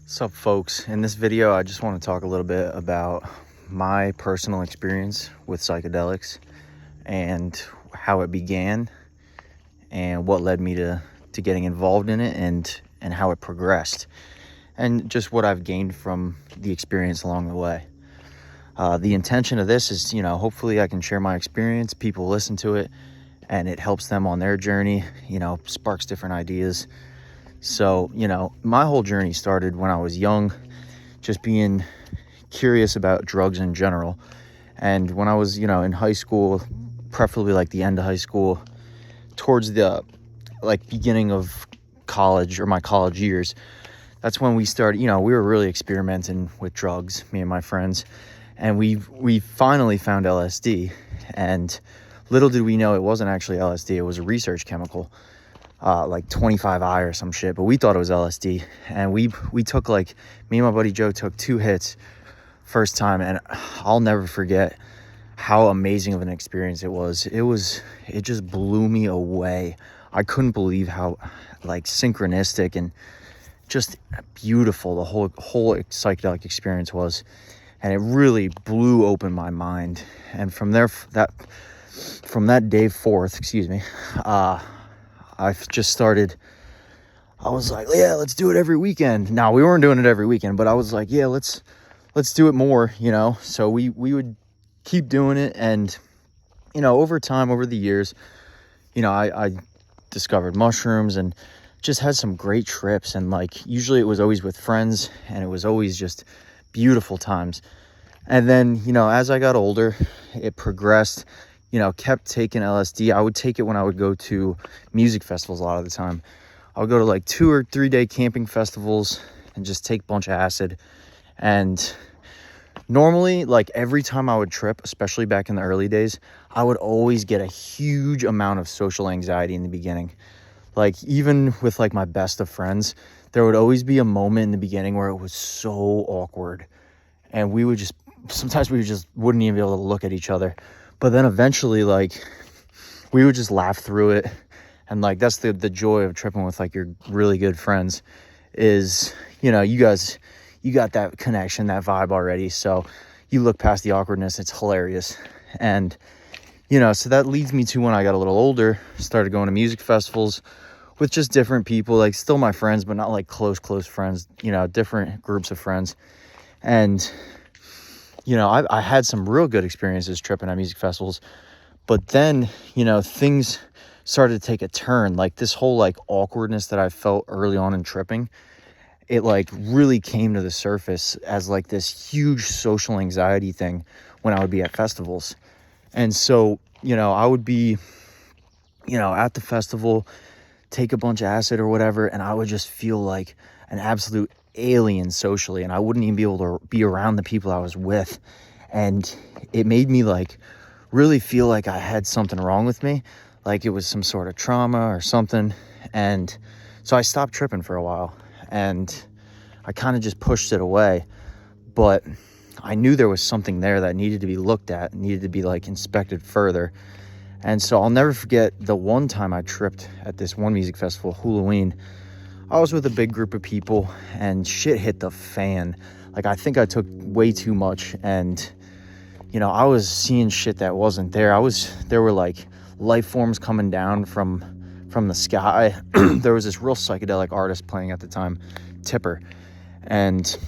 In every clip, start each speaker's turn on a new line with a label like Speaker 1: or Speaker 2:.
Speaker 1: What's up, folks? In this video, I just want to talk a little bit about my personal experience with psychedelics and how it began and what led me to getting involved in it and how it progressed and just what I've gained from the experience along the way. The intention of this is, hopefully I can share my experience, people listen to it, and it helps them on their journey, sparks different ideas. So, my whole journey started when I was young, just being curious about drugs in general. And when I was, in high school, preferably like the end of high school, towards the beginning of college or my college years, that's when we started, we were really experimenting with drugs, me and my friends. And we finally found LSD. And little did we know it wasn't actually LSD, it was a research chemical. Like 25I or some shit, but we thought it was LSD. And we took me and my buddy Joe took 2 hits first time, and I'll never forget how amazing of an experience it was. It just blew me away. I couldn't believe how synchronistic and just beautiful the whole psychedelic experience was. And it really blew open my mind. And from that day forth, I've just started, I was like, yeah, let's do it every weekend. Now, we weren't doing it every weekend, but I was like, yeah, let's do it more, So we would keep doing it. And, over time, over the years, I discovered mushrooms and just had some great trips. And usually it was always with friends, and it was always just beautiful times. And then, as I got older, it progressed. Kept taking LSD. I would take it when I would go to music festivals a lot of the time. I would go to 2 or 3 day camping festivals and just take a bunch of acid. And normally, every time I would trip, especially back in the early days, I would always get a huge amount of social anxiety in the beginning. Even with my best of friends, there would always be a moment in the beginning where it was so awkward. And sometimes we just wouldn't even be able to look at each other. But then eventually, we would just laugh through it. And, that's the joy of tripping with, your really good friends is, you got that connection, that vibe already. So you look past the awkwardness. It's hilarious. And, so that leads me to when I got a little older, started going to music festivals with just different people, still my friends, but not, close friends, different groups of friends. And I had some real good experiences tripping at music festivals, but then, things started to take a turn. This whole awkwardness that I felt early on in tripping, it really came to the surface as this huge social anxiety thing when I would be at festivals. And so, I would be, at the festival, take a bunch of acid or whatever, and I would just feel like an absolute alien socially, and I wouldn't even be able to be around the people I was with. And it made me really feel like I had something wrong with me, it was some sort of trauma or something. And so I stopped tripping for a while, and I kind of just pushed it away. But I knew there was something there that needed to be looked at, needed to be inspected further. And so I'll never forget the one time I tripped at this one music festival, Halloween. I was with a big group of people, and shit hit the fan. I think I took way too much, and, I was seeing shit that wasn't there. There were life forms coming down from the sky. There was this real psychedelic artist playing at the time, Tipper, and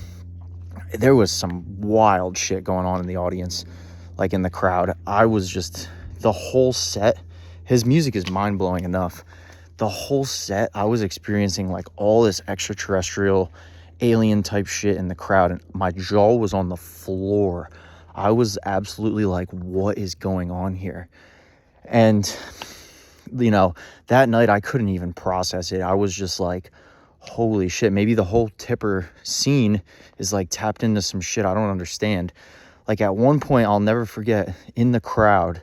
Speaker 1: there was some wild shit going on in the audience, in the crowd. I was just, the whole set, his music is mind-blowing enough. The whole set, I was experiencing all this extraterrestrial alien type shit in the crowd, and my jaw was on the floor. I was absolutely what is going on here? And, that night I couldn't even process it. I was just holy shit, maybe the whole Tipper scene is tapped into some shit I don't understand. At one point, I'll never forget, in the crowd,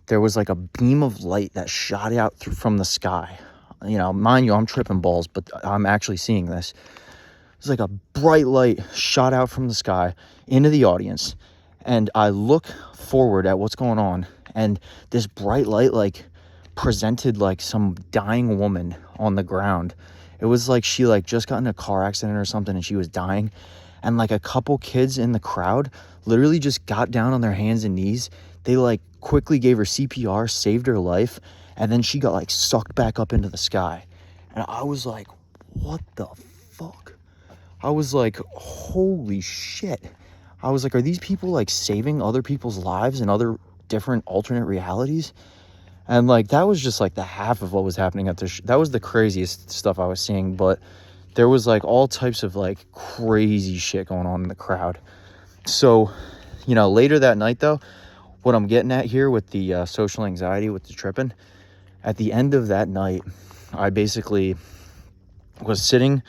Speaker 1: there was a beam of light that shot out from the sky. Mind you, I'm tripping balls, but I'm actually seeing this. It was a bright light shot out from the sky into the audience. And I look forward at what's going on, and this bright light presented some dying woman on the ground. It was like she like just got in a car accident or something and she was dying. And like a couple kids in the crowd literally just got down on their hands and knees. They like quickly gave her CPR, saved her life, and then she got like sucked back up into the sky. And I was like, what the fuck? I was like, holy shit. I was like, are these people like saving other people's lives in other different alternate realities? And like that was just like the half of what was happening at the that was the craziest stuff I was seeing. But there was like all types of like crazy shit going on in the crowd. So, you know, later that night though, what I'm getting at here with the social anxiety with the tripping, at the end of that night, I basically was sitting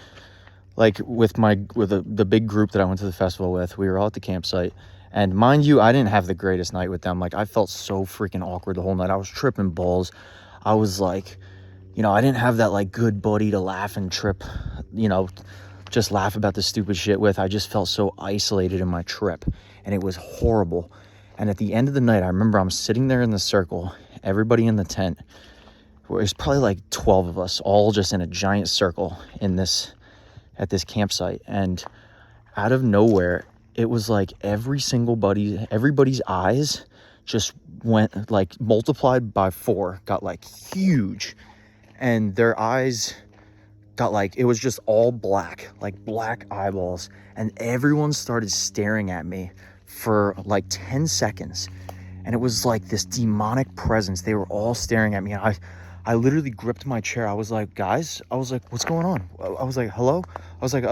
Speaker 1: like with the big group that I went to the festival with. We were all at the campsite, and mind you, I didn't have the greatest night with them. Like I felt so freaking awkward the whole night. I was tripping balls. I was like, you know, I didn't have that like good buddy to laugh and trip, you know, just laugh about the stupid shit with. I just felt so isolated in my trip, and it was horrible. And at the end of the night, I remember I'm sitting there in the circle, everybody in the tent. There's probably like 12 of us, all just in a giant circle at this campsite. And out of nowhere, it was like everybody's eyes just went like multiplied by 4, got like huge. And their eyes got like, it was just all black, like black eyeballs. And everyone started staring at me for like 10 seconds. And it was like this demonic presence. They were all staring at me. And I literally gripped my chair. I was like, guys, I was like, what's going on? I was like, hello? I was like,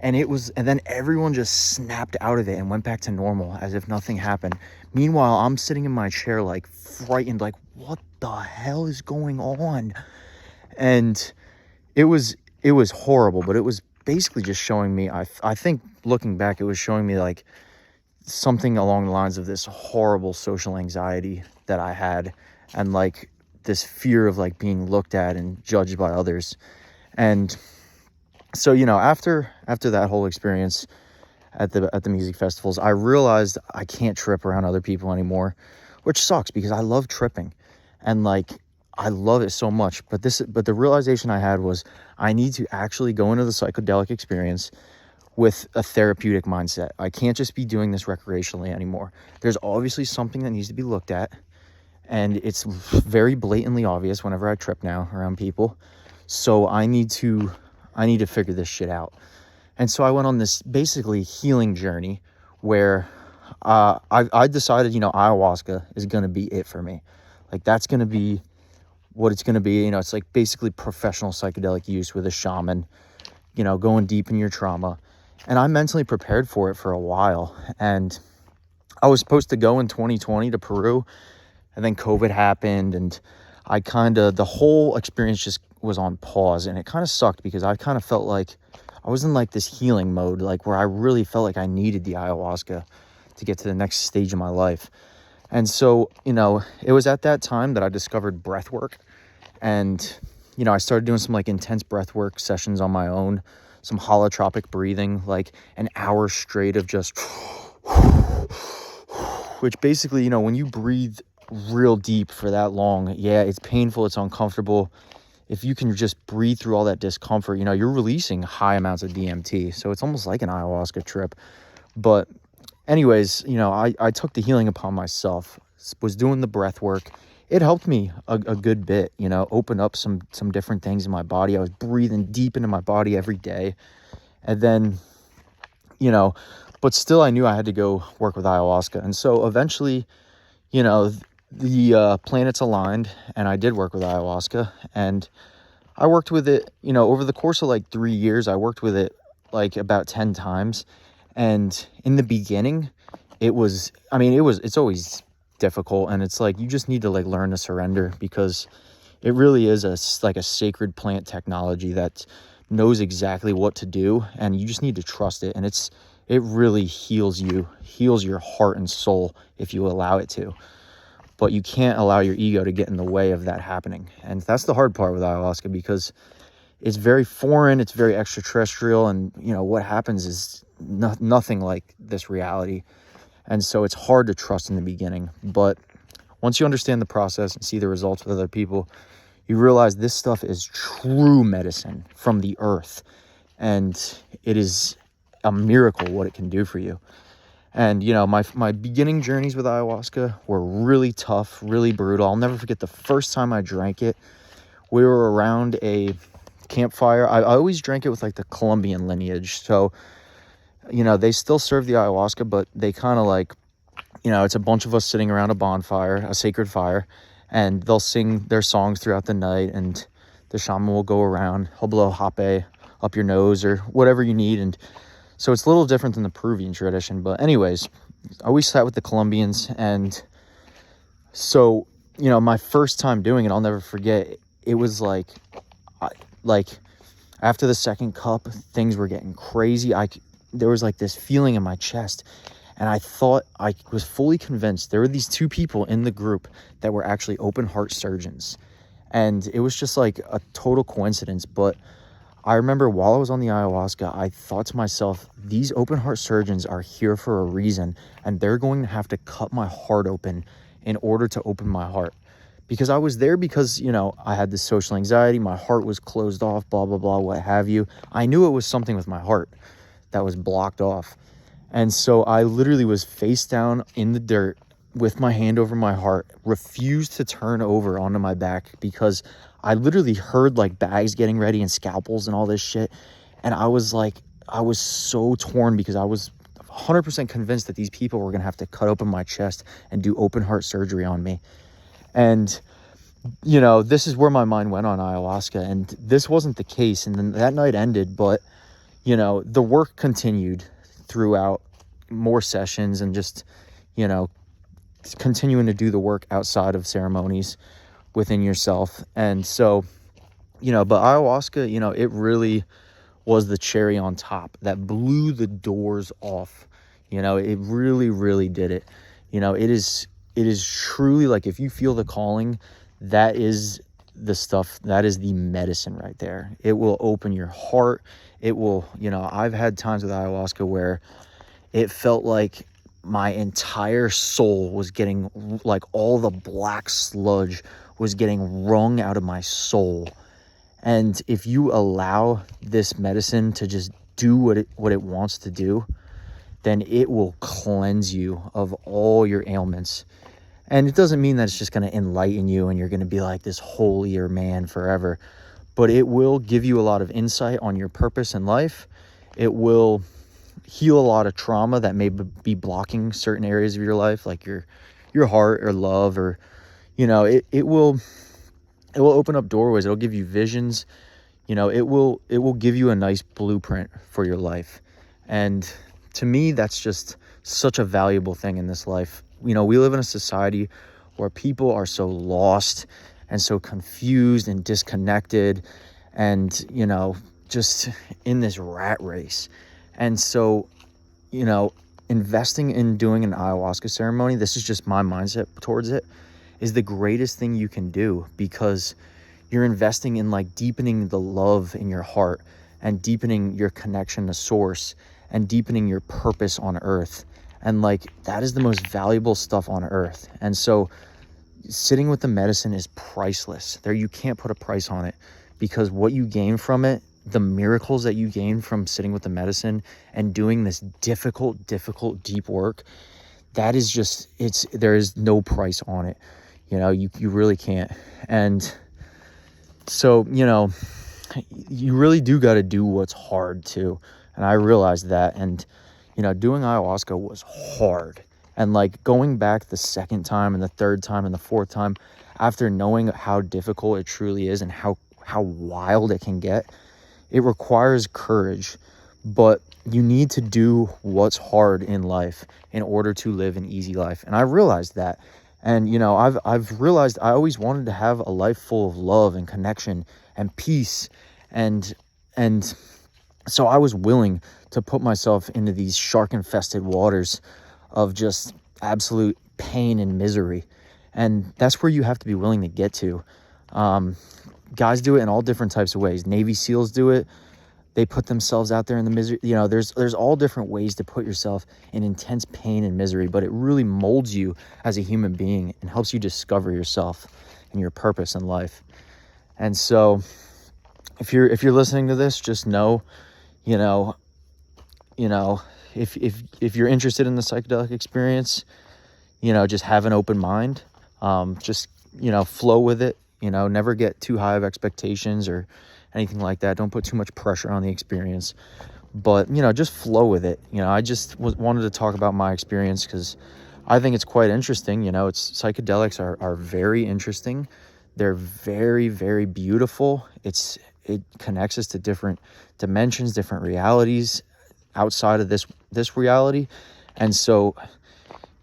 Speaker 1: and then everyone just snapped out of it and went back to normal as if nothing happened. Meanwhile, I'm sitting in my chair, like frightened, like, what the hell is going on? And it was horrible, but it was basically just showing me, I think looking back, it was showing me like something along the lines of this horrible social anxiety that I had, and like this fear of like being looked at and judged by others. And so, you know, after that whole experience at the music festivals, I realized I can't trip around other people anymore, which sucks because I love tripping and like I love it so much. But the realization I had was I need to actually go into the psychedelic experience with a therapeutic mindset. I can't just be doing this recreationally anymore. There's obviously something that needs to be looked at, and it's very blatantly obvious whenever I trip now around people. So I need to figure this shit out. And so I went on this basically healing journey where I decided, you know, ayahuasca is going to be it for me. Like that's going to be what it's going to be. You know, it's like basically professional psychedelic use with a shaman, you know, going deep in your trauma. And I mentally prepared for it for a while. And I was supposed to go in 2020 to Peru, and then COVID happened, and the whole experience just was on pause, and it kind of sucked because I kind of felt like I was in like this healing mode, like where I really felt like I needed the ayahuasca to get to the next stage of my life. And so, you know, it was at that time that I discovered breath work, and, you know, I started doing some like intense breath work sessions on my own, some holotropic breathing, like an hour straight of just, which basically, you know, when you breathe real deep for that long, yeah, it's painful, it's uncomfortable. If you can just breathe through all that discomfort, you know, you're releasing high amounts of DMT. So it's almost like an ayahuasca trip. But anyways, you know, I took the healing upon myself, was doing the breath work. It helped me a good bit, you know, open up some different things in my body. I was breathing deep into my body every day. And then, you know, but still I knew I had to go work with ayahuasca. And so eventually, you know, the planets aligned, and I did work with ayahuasca, and I worked with it, you know, over the course of like 3 years. I worked with it like about 10 times. And in the beginning, it's always difficult, and it's like you just need to like learn to surrender, because it really is like a sacred plant technology that knows exactly what to do, and you just need to trust it. And it really heals your heart and soul if you allow it to. But you can't allow your ego to get in the way of that happening. And that's the hard part with ayahuasca, because it's very foreign, it's very extraterrestrial, and, you know, what happens is nothing like this reality. And so it's hard to trust in the beginning. But once you understand the process and see the results with other people, you realize this stuff is true medicine from the earth, and it is a miracle what it can do for you. And, you know, my beginning journeys with ayahuasca were really tough, really brutal. I'll never forget the first time I drank it. We were around a campfire. I always drank it with like the Colombian lineage. So, you know, they still serve the ayahuasca, but they kind of like, you know, it's a bunch of us sitting around a bonfire, a sacred fire, and they'll sing their songs throughout the night, and the shaman will go around, he'll blow hape up your nose or whatever you need. And so it's a little different than the Peruvian tradition. But anyways, I always sat with the Colombians. And so, you know, my first time doing it, I'll never forget, it was like after the second cup, things were getting crazy. There was like this feeling in my chest, and I thought, I was fully convinced there were these two people in the group that were actually open heart surgeons. And it was just like a total coincidence. But I remember while I was on the ayahuasca, I thought to myself, these open heart surgeons are here for a reason, and they're going to have to cut my heart open in order to open my heart. Because I was there because, you know, I had this social anxiety, my heart was closed off, blah, blah, blah, what have you. I knew it was something with my heart that was blocked off. And so I literally was face down in the dirt with my hand over my heart, refused to turn over onto my back, because I literally heard like bags getting ready and scalpels and all this shit. And I was so torn, because I was 100% convinced that these people were going to have to cut open my chest and do open heart surgery on me. And, you know, this is where my mind went on ayahuasca, and this wasn't the case. And then that night ended, but, you know, the work continued throughout more sessions, and just, you know, continuing to do the work outside of ceremonies within yourself. And so, you know, but ayahuasca, you know, it really was the cherry on top that blew the doors off. You know, it really, really did it. You know, it is truly like, if you feel the calling, that is the stuff, that is the medicine right there. It will open your heart. It will, you know, I've had times with ayahuasca where it felt like my entire soul was getting, like, all the black sludge was getting wrung out of my soul. And if you allow this medicine to just do what it wants to do, then it will cleanse you of all your ailments. And it doesn't mean that it's just going to enlighten you and you're going to be like this holier man forever, but it will give you a lot of insight on your purpose in life. It will heal a lot of trauma that may be blocking certain areas of your life, like your heart or love, or, you know, it will open up doorways. It'll give you visions. You know, it will give you a nice blueprint for your life. And to me, that's just such a valuable thing in this life. You know, we live in a society where people are so lost and so confused and disconnected, and, you know, just in this rat race. And so, you know, investing in doing an ayahuasca ceremony, this is just my mindset towards it, is the greatest thing you can do, because you're investing in, like, deepening the love in your heart, and deepening your connection to source, and deepening your purpose on earth. And, like, that is the most valuable stuff on earth. And so sitting with the medicine is priceless. You can't put a price on it, because what you gain from it, the miracles that you gain from sitting with the medicine and doing this difficult, deep work, that is just, there is no price on it. You know, you really can't. And so, you know, you really do got to do what's hard too. And I realized that. And, you know, doing ayahuasca was hard. And, like, going back the second time and the third time and the fourth time, after knowing how difficult it truly is and how wild it can get, it requires courage. But you need to do what's hard in life in order to live an easy life. And I realized that. And, you know, I've realized I always wanted to have a life full of love and connection and peace. And so I was willing to put myself into these shark-infested waters of just absolute pain and misery. And that's where you have to be willing to get to. Guys do it in all different types of ways. Navy SEALs do it. They put themselves out there in the misery. You know, there's all different ways to put yourself in intense pain and misery, but it really molds you as a human being and helps you discover yourself and your purpose in life. And so if you're listening to this, just know, you know, if you're interested in the psychedelic experience, just have an open mind. Just, flow with it, never get too high of expectations or anything like that. Don't put too much pressure on the experience, but, just flow with it. I just wanted to talk about my experience because I think it's quite interesting. Psychedelics are very interesting. They're very, very beautiful. It connects us to different dimensions, different realities outside of this reality. And so,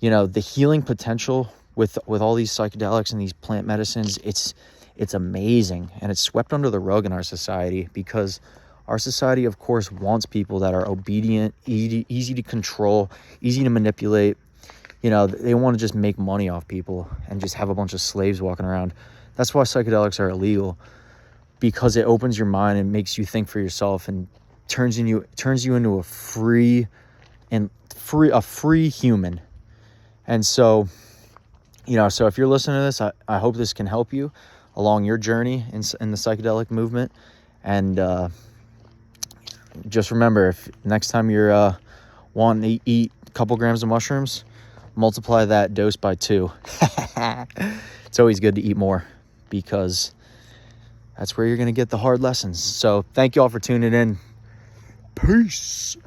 Speaker 1: the healing potential with all these psychedelics and these plant medicines, it's amazing, and it's swept under the rug in our society because our society, of course, wants people that are obedient, easy to control, easy to manipulate. They want to just make money off people and just have a bunch of slaves walking around. That's why psychedelics are illegal, because it opens your mind and makes you think for yourself and turns you into a free human. And so, so if you're listening to this, I hope this can help you along your journey in the psychedelic movement. And just remember, if next time you're wanting to eat a couple grams of mushrooms, multiply that dose by 2. It's always good to eat more because that's where you're going to get the hard lessons. So thank you all for tuning in. Peace.